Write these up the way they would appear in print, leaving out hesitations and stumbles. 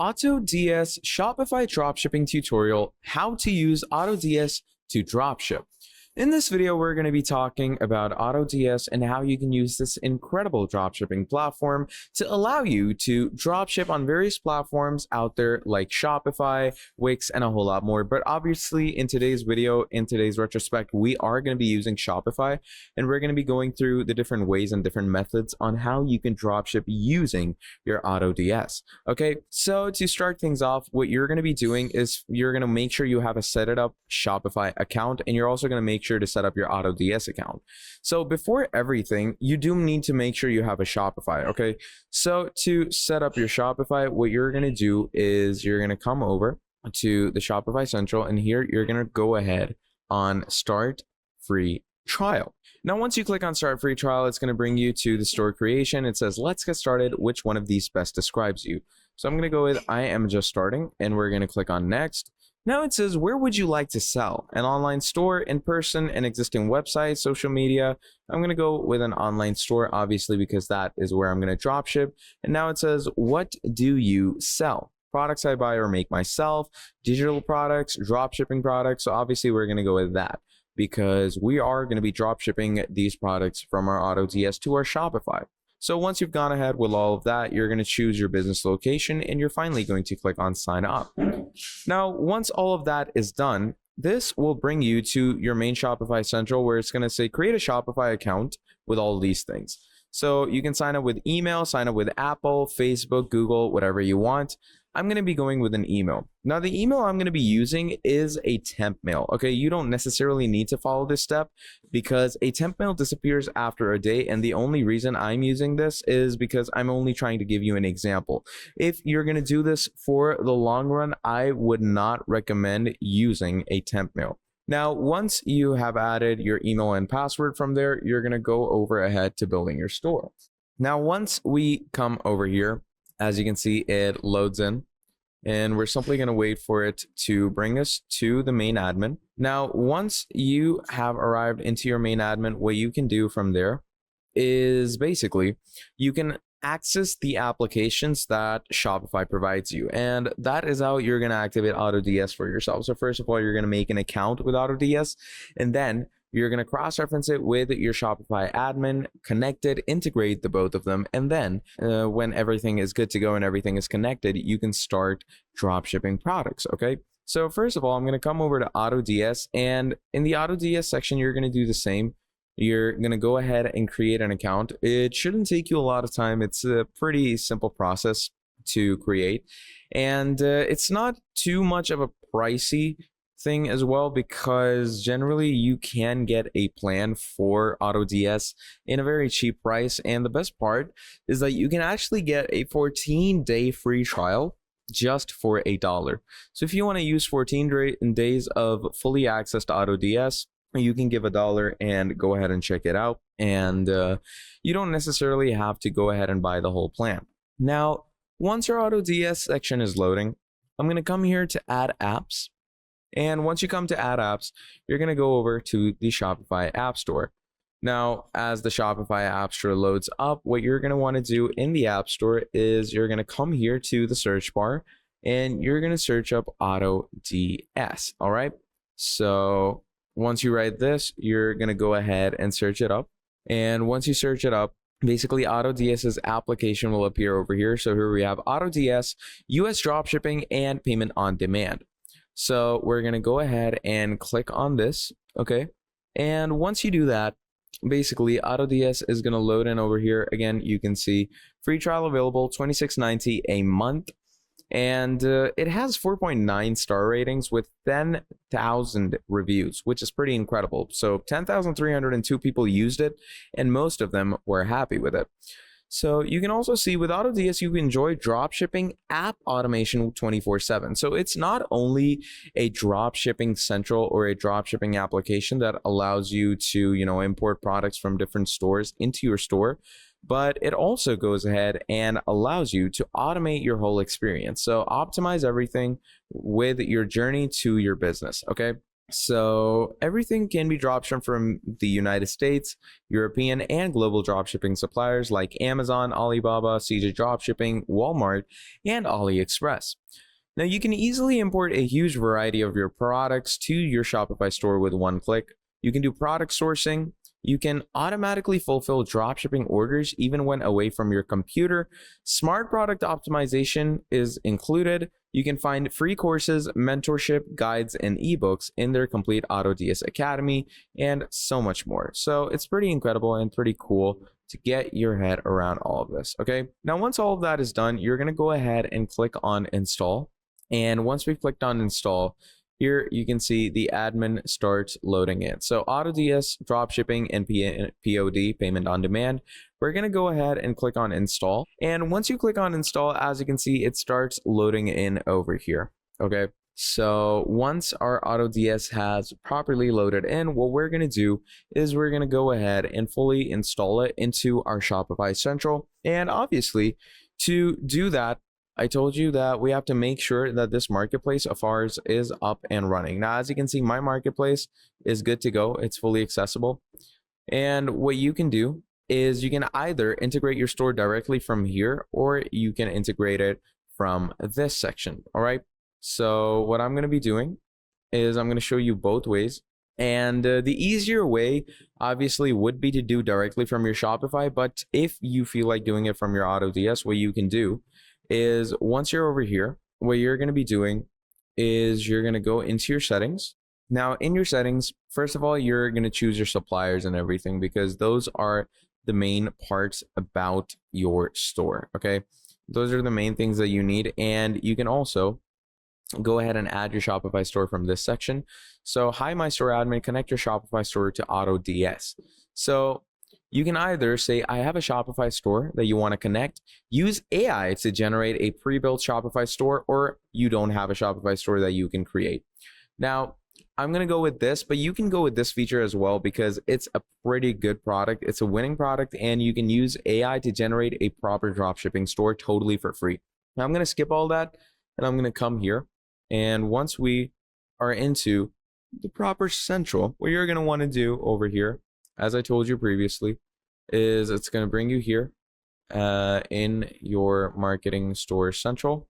AutoDS Shopify Dropshipping tutorial, how to use AutoDS to dropship. In this video, we're going to be talking about AutoDS and how you can use this incredible dropshipping platform to allow you to dropship on various platforms out there like Shopify, Wix, and a whole lot more. But obviously, in today's video, in today's retrospect, we are going to be using Shopify, and we're going to be going through the different ways and different methods on how you can dropship using your AutoDS. Okay, so to start things off, what you're going to be doing is you're going to make sure you have a set it up Shopify account, and you're also going to make sure to set up your AutoDS account. So before everything, you do need to make sure you have a Shopify, okay? So to set up your Shopify, what you're going to do is you're going to come over to the Shopify Central, and here you're going to go ahead on Start Free Trial. Now, once you click on Start Free Trial, it's going to bring you to the store creation. It says, let's get started. Which one of these best describes you? So I'm going to go with I am just starting, and we're going to click on Next. Now it says, where would you like to sell? An online store, in person, an existing website, social media. I'm going to go with an online store, obviously, because that is where I'm going to drop ship. And now it says, what do you sell? Products I buy or make myself, digital products, drop shipping products. So obviously we're going to go with that because we are going to be drop shipping these products from our AutoDS to our Shopify. So once you've gone ahead with all of that, you're going to choose your business location, and you're finally going to click on sign up. Now, once all of that is done, this will bring you to your main Shopify Central, where it's going to say create a Shopify account with all of these things. So you can sign up with email, sign up with Apple, Facebook, Google, whatever you want. I'm going to be going with an email. Now, the email I'm going to be using is a temp mail. Okay, you don't necessarily need to follow this step because a temp mail disappears after a day. And the only reason I'm using this is because I'm only trying to give you an example. If you're going to do this for the long run, I would not recommend using a temp mail. Now, once you have added your email and password from there, you're going to go over ahead to building your store. Now, once we come over here, as you can see, it loads in, and we're simply going to wait for it to bring us to the main admin. Now, once you have arrived into your main admin, what you can do from there is basically you can access the applications that Shopify provides you, and that is how you're going to activate AutoDS for yourself. So first of all, you're going to make an account with AutoDS, and then you're going to cross-reference it with your Shopify admin, connect it, integrate the both of them, and then when everything is good to go and everything is connected, you can start drop shipping products, okay? So first of all, I'm going to come over to AutoDS, and in the AutoDS section, you're going to do the same. You're going to go ahead and create an account. It shouldn't take you a lot of time. It's a pretty simple process to create, and it's not too much of a pricey thing as well, because generally you can get a plan for AutoDS in a very cheap price. And the best part is that you can actually get a 14-day free trial just for $1. So if you want to use 14 days of fully access to AutoDS, you can give $1 and go ahead and check it out. And you don't necessarily have to go ahead and buy the whole plan. Now, once your AutoDS section is loading, I'm going to come here to add apps. And once you come to add apps, you're going to go over to the Shopify App Store. Now, as the Shopify App Store loads up, what you're going to want to do in the App Store is you're going to come here to the search bar, and you're going to search up AutoDS. All right. So once you write this, you're going to go ahead and search it up. And once you search it up, basically AutoDS's application will appear over here. So here we have AutoDS, US Dropshipping, and Payment on Demand. So we're going to go ahead and click on this, okay? And once you do that, basically AutoDS is going to load in over here. Again, you can see free trial available, $26.90 a month. And it has 4.9 star ratings with 10,000 reviews, which is pretty incredible. So 10,302 people used it, and most of them were happy with it. So you can also see with AutoDS, you can enjoy dropshipping app automation 24/7. So it's not only a dropshipping central or a dropshipping application that allows you to, import products from different stores into your store, but it also goes ahead and allows you to automate your whole experience. So optimize everything with your journey to your business, okay? So everything can be dropshipped from the United States, European, and global dropshipping suppliers like Amazon, Alibaba, CJ Dropshipping, Walmart, and AliExpress. Now you can easily import a huge variety of your products to your Shopify store with one click. You can do product sourcing. You can automatically fulfill dropshipping orders even when away from your computer. Smart product optimization is included. You can find free courses, mentorship, guides, and ebooks in their complete AutoDS Academy, and so much more. So it's pretty incredible and pretty cool to get your head around all of this. Okay, now once all of that is done, you're going to go ahead and click on install. And once we've clicked on install, here you can see the admin starts loading in. So AutoDS, dropshipping, and POD, payment on demand. We're going to go ahead and click on install. And once you click on install, as you can see, it starts loading in over here. Okay. So once our AutoDS has properly loaded in, what we're going to do is we're going to go ahead and fully install it into our Shopify Central. And obviously, to do that, I told you that we have to make sure that this marketplace of ours is up and running. Now, as you can see, my marketplace is good to go. It's fully accessible. And what you can do is you can either integrate your store directly from here, or you can integrate it from this section. All right. So what I'm going to be doing is I'm going to show you both ways. And the easier way obviously would be to do directly from your Shopify. But if you feel like doing it from your AutoDS, what you can do is once you're over here, what you're going to be doing is you're going to go into your settings. Now in your settings, first of all, you're going to choose your suppliers and everything, because those are the main parts about your store. Okay, those are the main things that you need. And you can also go ahead and add your Shopify store from this section. So hi, my store admin, connect your Shopify store to AutoDS. So you can either say, I have a Shopify store that you want to connect, use AI to generate a pre-built Shopify store, or you don't have a Shopify store that you can create. Now, I'm going to go with this, but you can go with this feature as well because it's a pretty good product. It's a winning product, and you can use AI to generate a proper dropshipping store totally for free. Now, I'm going to skip all that, and I'm going to come here. And once we are into the proper central, what you're going to want to do over here, as I told you previously, is it's going to bring you here in your marketing store central.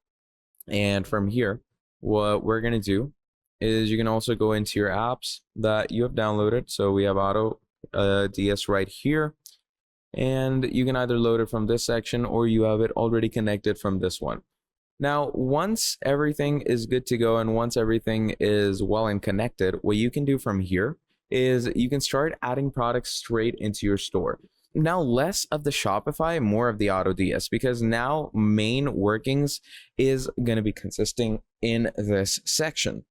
And from here, what we're going to do is you can also go into your apps that you have downloaded. So we have AutoDS right here. And you can either load it from this section, or you have it already connected from this one. Now, once everything is good to go and once everything is well and connected, what you can do from here is you can start adding products straight into your store. Now, less of the Shopify, more of the AutoDS, because now main workings is going to be consisting in this section.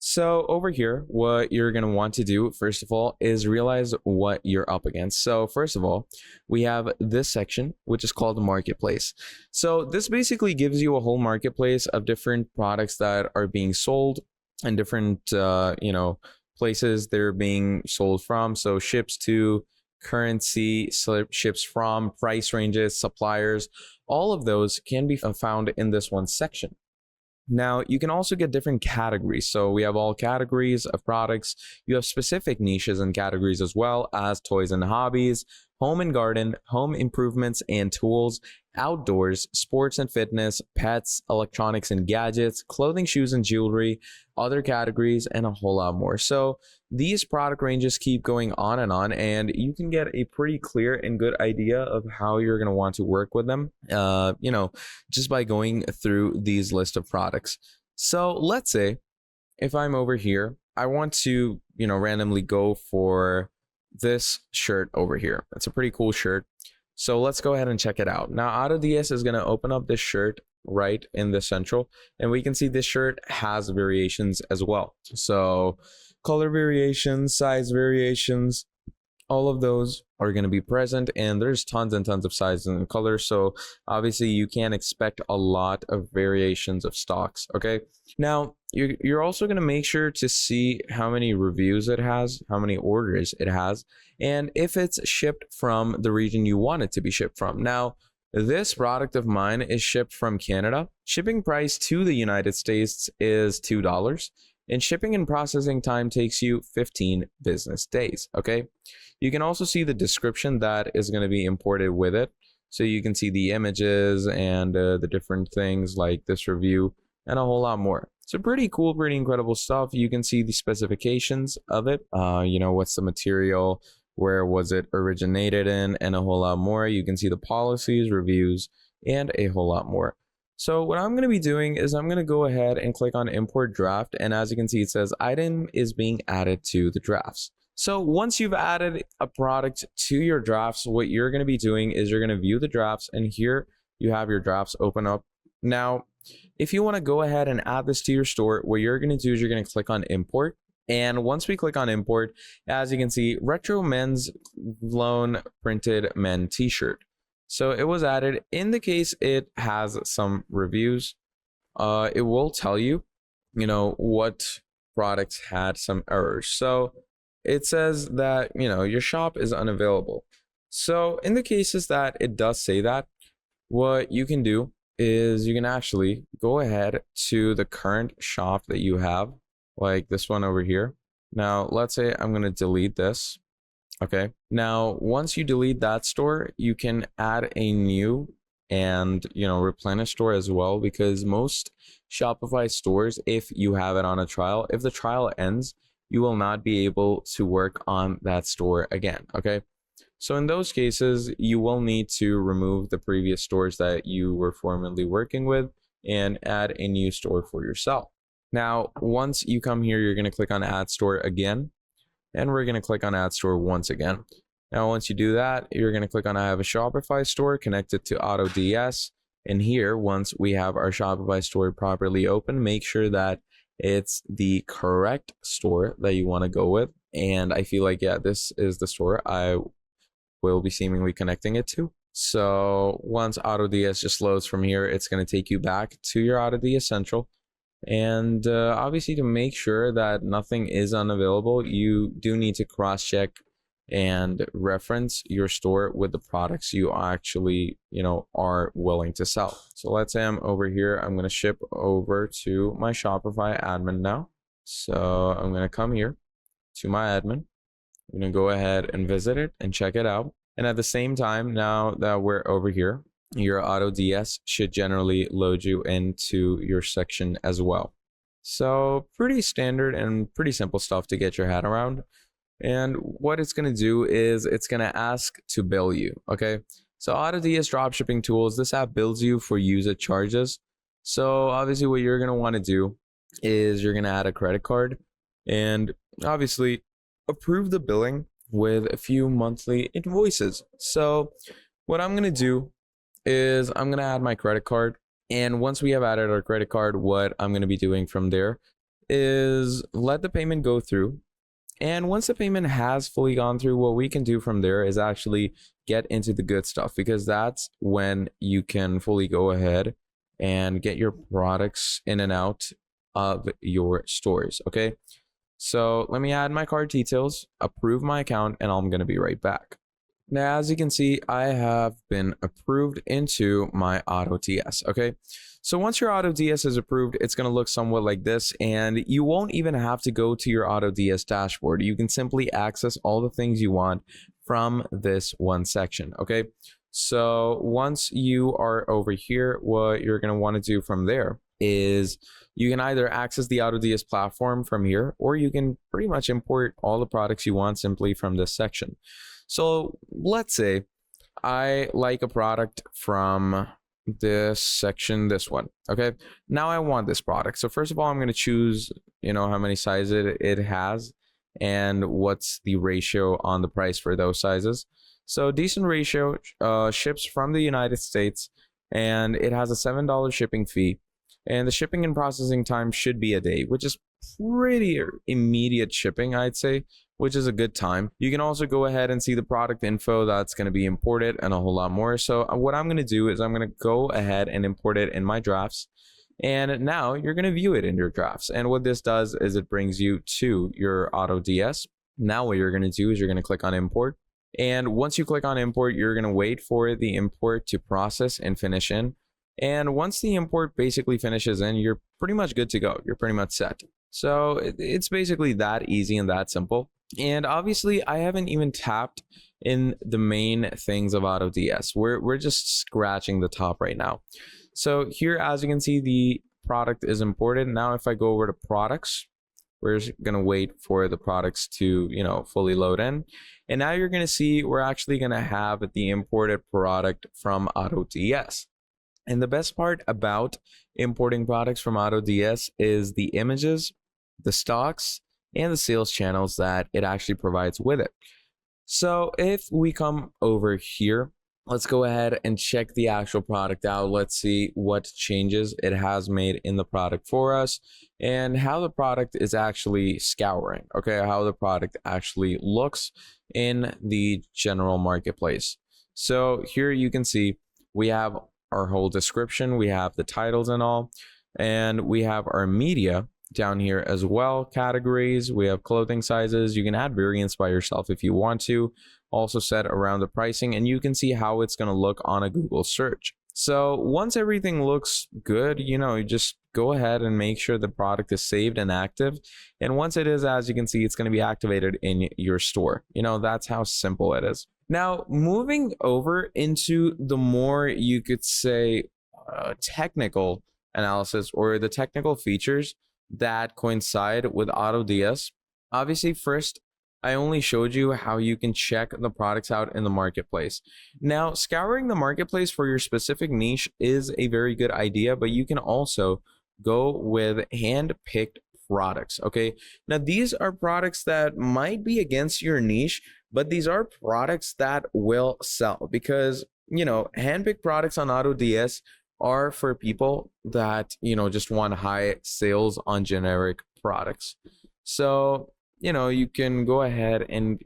So over here, what you're going to want to do, first of all, is realize what you're up against. So first of all, we have this section, which is called the marketplace. So this basically gives you a whole marketplace of different products that are being sold and different, places they're being sold from. So ships to, currency, ships from, price ranges, suppliers, all of those can be found in this one section. Now, you can also get different categories. So we have all categories of products. You have specific niches and categories as well as toys and hobbies, home and garden, home improvements and tools, outdoors, sports and fitness, pets, electronics and gadgets, clothing, shoes and jewelry, other categories, and a whole lot more. So these product ranges keep going on, and you can get a pretty clear and good idea of how you're going to want to work with them, just by going through these list of products. So let's say if I'm over here, I want to, randomly go for this shirt over here. It's a pretty cool shirt. So let's go ahead and check it out. Now, AutoDS is going to open up this shirt right in the central, and we can see this shirt has variations as well. So color variations, size variations, all of those are going to be present, and there's tons and tons of sizes and colors. So obviously you can expect a lot of variations of stocks. Okay. Now you're also going to make sure to see how many reviews it has, how many orders it has, and if it's shipped from the region you want it to be shipped from. Now, this product of mine is shipped from Canada. Shipping price to the United States is $2. and shipping and processing time takes you 15 business days. Okay, you can also see the description that is going to be imported with it, so you can see the images and the different things like this review and a whole lot more. So pretty cool, pretty incredible stuff. You can see the specifications of it, what's the material, where was it originated in, and a whole lot more. You can see the policies, reviews, and a whole lot more. So what I'm going to be doing is I'm going to go ahead and click on import draft, and as you can see, it says item is being added to the drafts. So once you've added a product to your drafts, what you're going to be doing is you're going to view the drafts, and here you have your drafts open up. Now, if you want to go ahead and add this to your store, what you're going to do is you're going to click on import. And once we click on import, as you can see, retro men's loan printed men t-shirt. So it was added. In the case it has some reviews, it will tell you, what products had some errors. So it says that, your shop is unavailable. So in the cases that it does say that, what you can do is you can actually go ahead to the current shop that you have, like this one over here. Now, let's say I'm going to delete this. Okay. Now, once you delete that store, you can add a new and, replenish store as well, because most Shopify stores, if you have it on a trial, if the trial ends, you will not be able to work on that store again. Okay. So in those cases, you will need to remove the previous stores that you were formerly working with and add a new store for yourself. Now, once you come here, you're going to click on add store again, and we're going to click on add store once again. Now, once you do that, you're going to click on I have a Shopify store connected to AutoDS. And here, once we have our Shopify store properly open, make sure that it's the correct store that you want to go with. And I feel like, yeah, this is the store I will be seemingly connecting it to. So once AutoDS just loads from here, it's going to take you back to your AutoDS Central. And obviously, to make sure that nothing is unavailable, you do need to cross-check and reference your store with the products you actually, are willing to sell. So let's say I'm over here. I'm going to ship over to my Shopify admin now. So I'm going to come here to my admin. I'm going to go ahead and visit it and check it out. And at the same time, now that we're over here, your AutoDS should generally load you into your section as well. So pretty standard and pretty simple stuff to get your head around. And what it's going to do is it's going to ask to bill you. Okay. So AutoDS Dropshipping Tools, this app bills you for usage charges. So obviously what you're going to want to do is you're going to add a credit card and obviously approve the billing with a few monthly invoices. So what I'm going to do is I'm going to add my credit card. And once we have added our credit card, what I'm going to be doing from there is let the payment go through. And once the payment has fully gone through, what we can do from there is actually get into the good stuff, because that's when you can fully go ahead and get your products in and out of your stores. Okay. So let me add my card details, approve my account, and I'm going to be right back. Now, as you can see, I have been approved into my AutoDS. Okay. So once your AutoDS is approved, it's going to look somewhat like this, and you won't even have to go to your AutoDS dashboard. You can simply access all the things you want from this one section. Okay. So once you are over here, what you're going to want to do from there is you can either access the AutoDS platform from here, or you can pretty much import all the products you want simply from this section. So let's say I like a product from this section, this one. Okay. Now I want this product. So first of all, I'm going to choose, how many sizes it has and what's the ratio on the price for those sizes. So decent ratio, ships from the United States, and it has a $7 shipping fee. And the shipping and processing time should be a day, which is pretty immediate shipping, I'd say, which is a good time. You can also go ahead and see the product info that's going to be imported and a whole lot more. So what I'm going to do is I'm going to go ahead and import it in my drafts. And now you're going to view it in your drafts. And what this does is it brings you to your AutoDS. Now what you're going to do is you're going to click on import. And once you click on import, you're going to wait for the import to process and finish in. And once the import basically finishes in, you're pretty much good to go. You're pretty much set. So it's basically that easy and that simple. And obviously, I haven't even tapped in the main things of AutoDS. We're just scratching the top right now. So here, as you can see, the product is imported. Now, if I go over to products, we're just gonna wait for the products to, fully load in. And now you're gonna see we're actually gonna have the imported product from AutoDS. And the best part about importing products from AutoDS is the images, the stocks, and the sales channels that it actually provides with it. So if we come over here, let's go ahead and check the actual product out. Let's see what changes it has made in the product for us and how the product is actually scouring, okay, how the product actually looks in the general marketplace. So here you can see we have our whole description, we have the titles and all, and we have our media down here as well, categories, we have clothing sizes. You can add variants by yourself if you want to, also set around the pricing, and you can see how it's going to look on a Google search. So once everything looks good, you just go ahead and make sure the product is saved and active. And once it is, as you can see, it's going to be activated in your store. That's how simple it is. Now, moving over into the more, you could say, technical analysis or the technical features that coincide with AutoDS. Obviously, first, I only showed you how you can check the products out in the marketplace. Now, scouring the marketplace for your specific niche is a very good idea, but you can also go with hand-picked products, okay? Now, these are products that might be against your niche, but these are products that will sell because, hand-picked products on AutoDS are for people that, just want high sales on generic products. So, you can go ahead and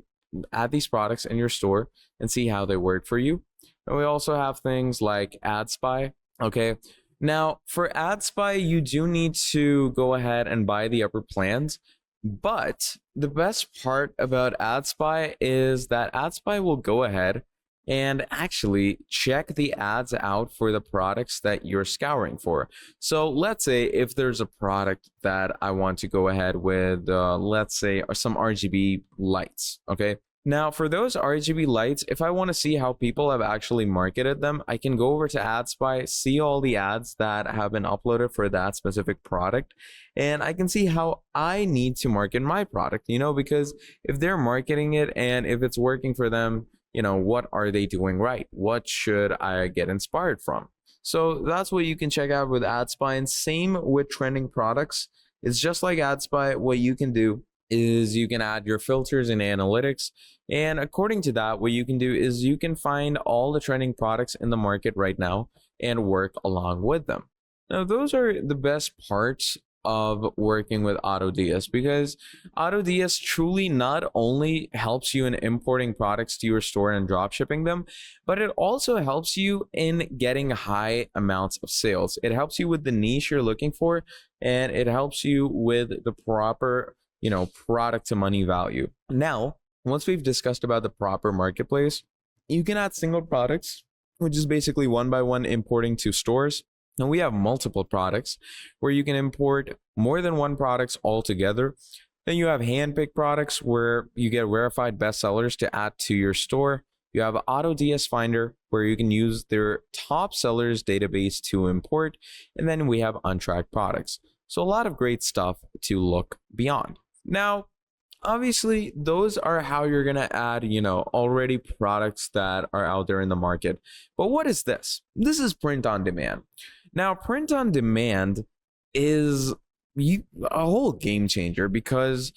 add these products in your store and see how they work for you. And we also have things like AdSpy. Okay. Now, for AdSpy, you do need to go ahead and buy the upper plans. But the best part about AdSpy is that AdSpy will go ahead and actually check the ads out for the products that you're scouring for. So let's say if there's a product that I want to go ahead with, let's say some RGB lights, okay? Now for those RGB lights, if I want to see how people have actually marketed them, I can go over to AdSpy, see all the ads that have been uploaded for that specific product, and I can see how I need to market my product, because if they're marketing it and if it's working for them, what are they doing right? What should I get inspired from? So that's what you can check out with AdSpy. And same with trending products. It's just like AdSpy. What you can do is you can add your filters and analytics. And according to that, what you can do is you can find all the trending products in the market right now and work along with them. Now, those are the best parts of working with AutoDS because AutoDS truly not only helps you in importing products to your store and drop shipping them, but it also helps you in getting high amounts of sales. It helps you with the niche you're looking for, and it helps you with the proper, product to money value. Now, once we've discussed about the proper marketplace, you can add single products, which is basically one by one importing to stores. And we have multiple products where you can import more than one products all together. Then you have hand-picked products where you get verified bestsellers to add to your store. You have AutoDS Finder where you can use their top sellers database to import. And then we have untracked products. So a lot of great stuff to look beyond. Now, obviously, those are how you're going to add, already products that are out there in the market. But what is this? This is print on demand. Now, print on demand is a whole game changer because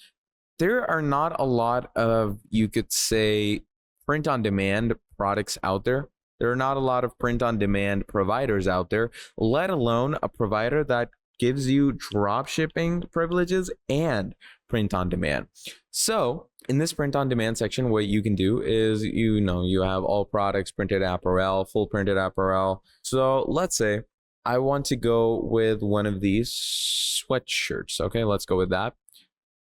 there are not a lot of, you could say, print on demand products out there. There are not a lot of print on demand providers out there, let alone a provider that gives you drop shipping privileges and print on demand. So in this print on demand section, what you can do is, you have all products, printed apparel, full printed apparel. So let's say I want to go with one of these sweatshirts. Okay, let's go with that.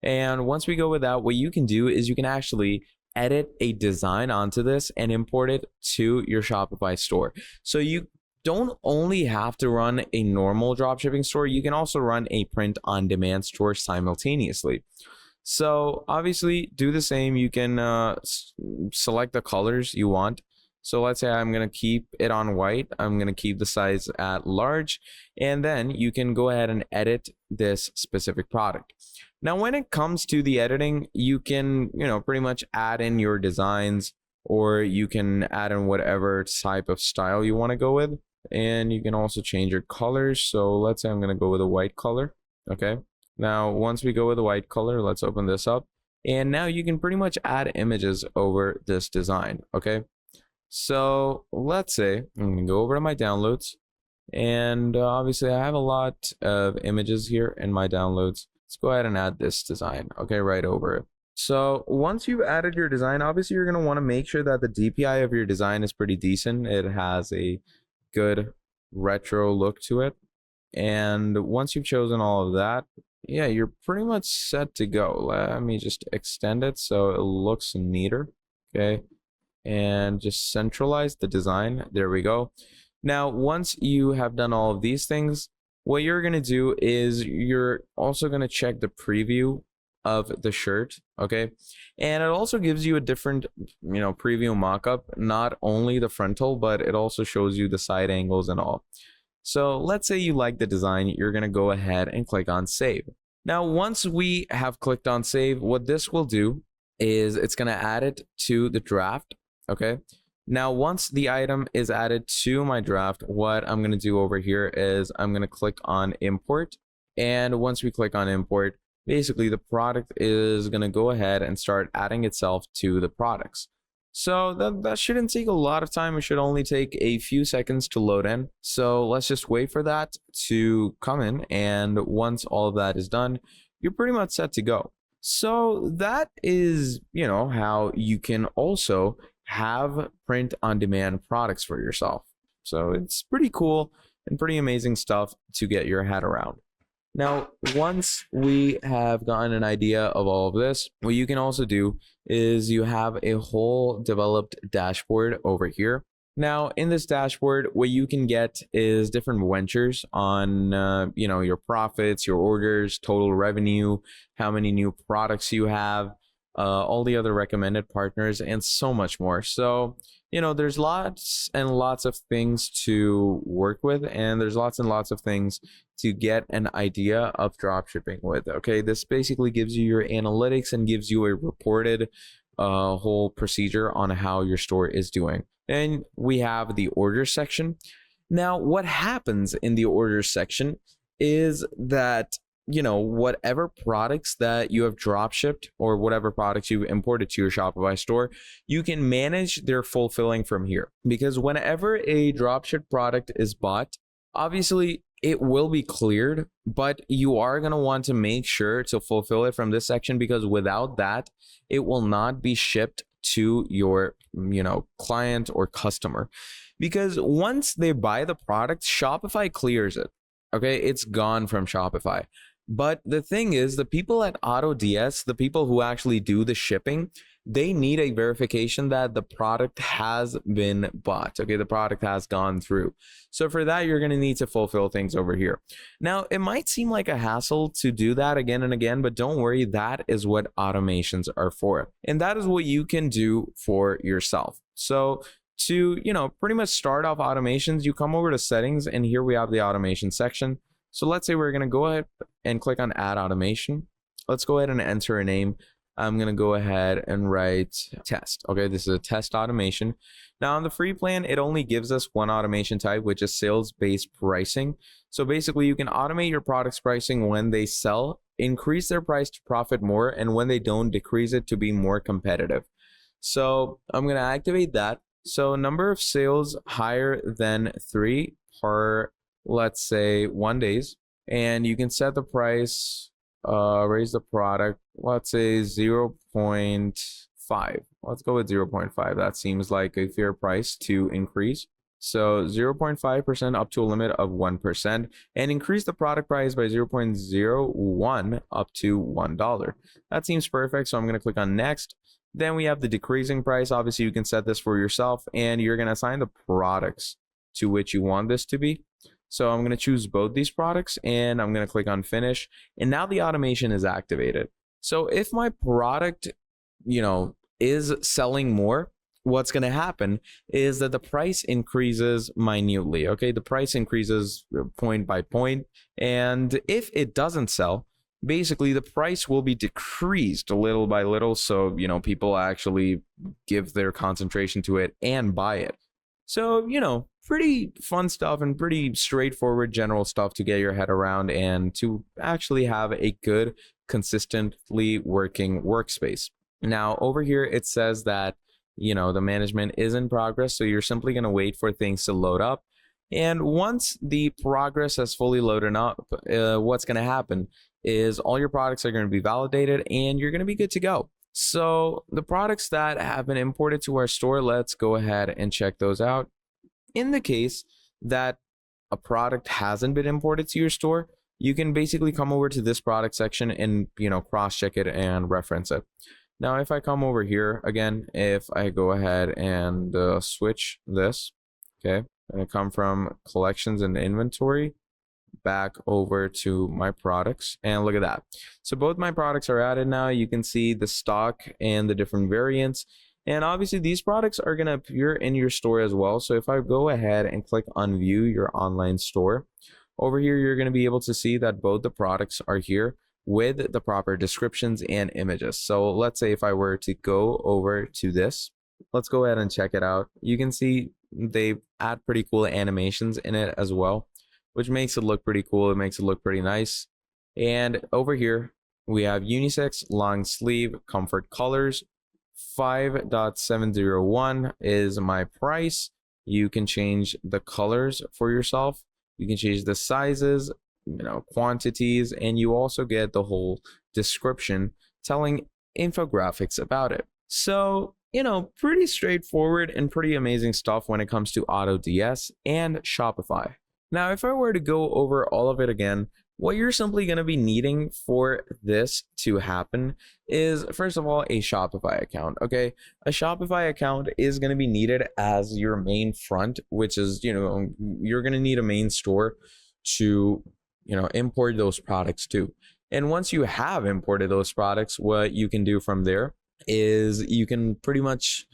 And once we go with that, what you can do is you can actually edit a design onto this and import it to your Shopify store. So you don't only have to run a normal dropshipping store, you can also run a print on demand store simultaneously. So obviously do the same. You can select the colors you want. So let's say I'm going to keep it on white. I'm going to keep the size at large, and then you can go ahead and edit this specific product. Now, when it comes to the editing, you can, pretty much add in your designs, or you can add in whatever type of style you want to go with. And you can also change your colors. So let's say I'm going to go with a white color. Okay. Now, once we go with a white color, let's open this up. And now you can pretty much add images over this design. Okay. So let's say I'm going to go over to my downloads. And obviously I have a lot of images here in my downloads. Let's go ahead and add this design. Okay. Right over it. So once you've added your design, obviously you're going to want to make sure that the DPI of your design is pretty decent. It has a good retro look to it. And once you've chosen all of that, yeah, you're pretty much set to go. Let me just extend it so it looks neater. Okay. And just centralize the design. There we go. Now, once you have done all of these things, what you're going to do is you're also going to check the preview of the shirt. Okay. And it also gives you a different, preview mockup, not only the frontal, but it also shows you the side angles and all. So let's say you like the design, you're going to go ahead and click on save. Now, once we have clicked on save, what this will do is it's going to add it to the draft. Okay. Now, once the item is added to my draft, what I'm going to do over here is I'm going to click on import. And once we click on import, basically the product is going to go ahead and start adding itself to the products. So that shouldn't take a lot of time. It should only take a few seconds to load in. So let's just wait for that to come in. And once all of that is done, you're pretty much set to go. So that is, how you can also have print on demand products for yourself. So it's pretty cool and pretty amazing stuff to get your head around. Now, once we have gotten an idea of all of this, what you can also do is you have a whole developed dashboard over here. Now, in this dashboard, what you can get is different ventures on, your profits, your orders, total revenue, how many new products you have, all the other recommended partners, and so much more. So, there's lots and lots of things to work with, and there's lots and lots of things to get an idea of dropshipping with. Okay, this basically gives you your analytics and gives you a reported whole procedure on how your store is doing. And we have the order section. Now, what happens in the order section is that whatever products that you have drop shipped or whatever products you've imported to your Shopify store, you can manage their fulfilling from here. Because whenever a drop shipped product is bought, obviously it will be cleared, but you are going to want to make sure to fulfill it from this section, because without that, it will not be shipped to your, client or customer. Because once they buy the product, Shopify clears it. Okay, it's gone from Shopify. But the thing is, the people at AutoDS, the people who actually do the shipping, they need a verification that the product has been bought. Okay, the product has gone through. So for that, you're going to need to fulfill things over here. Now, it might seem like a hassle to do that again and again, but don't worry, that is what automations are for. And that is what you can do for yourself. So to, pretty much start off automations, you come over to settings, and here we have the automation section. So let's say we're going to go ahead and click on add automation. Let's go ahead and enter a name. I'm going to go ahead and write test. Okay, this is a test automation. Now on the free plan, it only gives us one automation type, which is sales-based pricing. So basically you can automate your product's pricing when they sell, increase their price to profit more, and when they don't, decrease it to be more competitive. So I'm going to activate that. So number of sales higher than 3 per, let's say, 1 days. And you can set the price, raise the product, let's say 0.5. Let's go with 0.5. That seems like a fair price to increase. So 0.5% up to a limit of 1%, and increase the product price by 0.01 up to $1. That seems perfect. So I'm going to click on next. Then we have the decreasing price. Obviously, you can set this for yourself, and you're going to assign the products to which you want this to be. So I'm going to choose both these products and I'm going to click on finish. And now the automation is activated. So if my product, is selling more, what's going to happen is that the price increases minutely. Okay, the price increases point by point. And if it doesn't sell, basically the price will be decreased little by little. So, people actually give their concentration to it and buy it. So, pretty fun stuff and pretty straightforward general stuff to get your head around and to actually have a good, consistently working workspace. Now, over here, it says that, the management is in progress. So you're simply going to wait for things to load up. And once the progress has fully loaded up, what's going to happen is all your products are going to be validated and you're going to be good to go. So the products that have been imported to our store, let's go ahead and check those out. In the case that a product hasn't been imported to your store, you can basically come over to this product section and, cross-check it and reference it. Now, if I come over here again, if I go ahead and switch this, okay, and I come from collections and inventory back over to my products, and look at that. So both my products are added now. You can see the stock and the different variants. And obviously these products are going to appear in your store as well. So if I go ahead and click on view your online store, over here, you're going to be able to see that both the products are here with the proper descriptions and images. So let's say if I were to go over to this, let's go ahead and check it out. You can see they add pretty cool animations in it as well, which makes it look pretty cool. It makes it look pretty nice. And over here, we have unisex, long sleeve, comfort colors. 5.701 is my price. You can change the colors for yourself. You can change the sizes, quantities, and you also get the whole description telling infographics about it. So, pretty straightforward and pretty amazing stuff when it comes to AutoDS and Shopify. Now, if I were to go over all of it again, what you're simply going to be needing for this to happen is, first of all, a Shopify account. Okay, a Shopify account is going to be needed as your main front, which is, you're going to need a main store to, import those products to. And once you have imported those products, what you can do from there is you can pretty much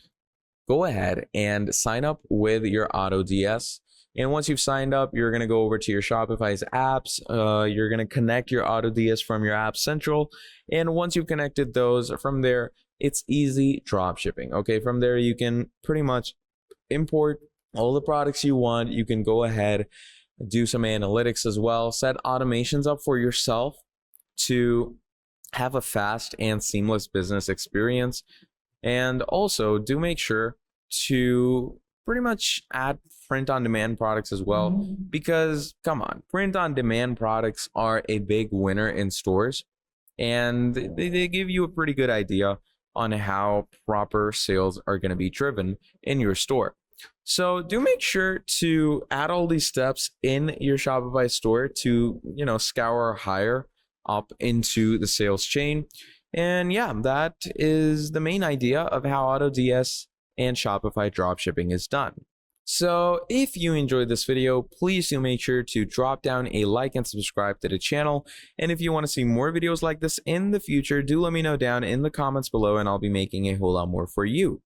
go ahead and sign up with your AutoDS. And once you've signed up, you're going to go over to your Shopify's apps. You're going to connect your AutoDS from your App Central. And once you've connected those, from there, it's easy drop shipping. Okay, from there, you can pretty much import all the products you want. You can go ahead, do some analytics as well, set automations up for yourself to have a fast and seamless business experience. And also, do make sure to pretty much add print-on-demand products as well, because come on, print-on-demand products are a big winner in stores, and they give you a pretty good idea on how proper sales are going to be driven in your store. So do make sure to add all these steps in your Shopify store to, scour higher up into the sales chain. And yeah, that is the main idea of how AutoDS and Shopify dropshipping is done. So if you enjoyed this video, please do make sure to drop down a like and subscribe to the channel. And if you want to see more videos like this in the future, do let me know down in the comments below and I'll be making a whole lot more for you.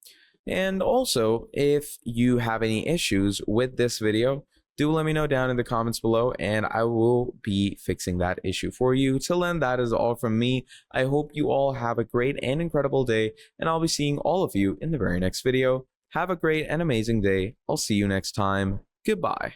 And also, if you have any issues with this video, do let me know down in the comments below and I will be fixing that issue for you. Till then, that is all from me. I hope you all have a great and incredible day, and I'll be seeing all of you in the very next video. Have a great and amazing day. I'll see you next time. Goodbye.